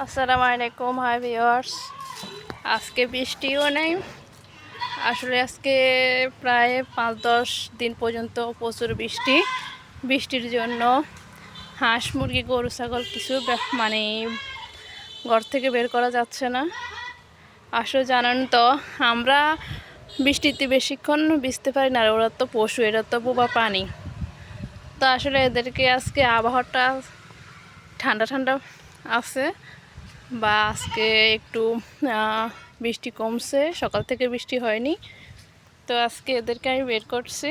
আসসালামু আলাইকুম, hi viewers. আজকে বৃষ্টিও নেই। আসলে আজকে প্রায় 5-10 দিন পর্যন্ত প্রচুর বৃষ্টির জন্য হাঁস মুরগি গরু ছাগল কিছু মানে ঘর থেকে বের করা যাচ্ছে না। আসলে জানেন তো, আমরা বৃষ্টিতে বেশিক্ষণ ভিজতে পারি না। ওরা তো পশু, এরা তো বোবা প্রাণী। তো আসলে এদেরকে আজকে আবহাওয়াটা ঠান্ডা ঠান্ডা আছে, বা আজকে একটু বৃষ্টি কমছে, সকাল থেকে বৃষ্টি হয়নি। তো আজকে এদেরকে আমি বের করছি।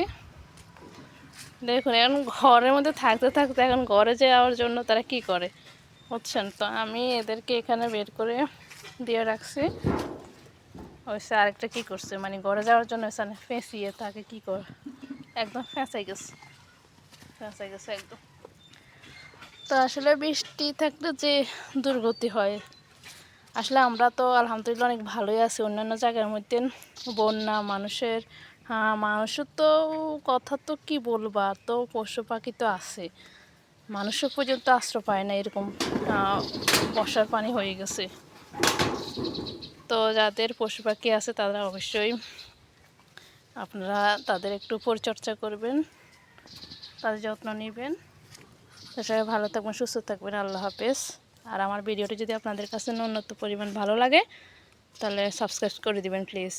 দেখুন, এখন ঘরের মধ্যে থাকতে থাকতে এখন ঘরে যাওয়ার জন্য তারা কি করে বুঝছেন তো। আমি এদেরকে এখানে বের করে দিয়ে রাখছি। হয়েছে আরেকটা কি করছে, মানে ঘরে যাওয়ার জন্য এখানে ফেঁসিয়ে তাকে কি করে একদম ফেঁসাই গেছে একদম। তো আসলে বৃষ্টি থাকলে যে দুর্গতি হয়, আসলে আমরা তো আলহামদুলিল্লাহ অনেক ভালোই আছি। অন্যান্য জায়গার মধ্যে বন্যা, মানুষের তো কথা তো কি বলবা, তো পশু পাখি তো আছে, মানুষও পর্যন্ত আশ্রয় পায় না, এরকম বর্ষার পানি হয়ে গেছে। তো যাদের পশু পাখি আছে তারা অবশ্যই আপনারা তাদের একটু পরিচর্যা করবেন, তাদের যত্ন নেবেন। সবাই ভালো থাকবেন, সুস্থ থাকবেন। আল্লাহ হাফেজ। আর আমার ভিডিওটি যদি আপনাদের কাছে ন্যূনতম পরিমাণ ভালো লাগে তাহলে সাবস্ক্রাইব করে দিবেন প্লিজ।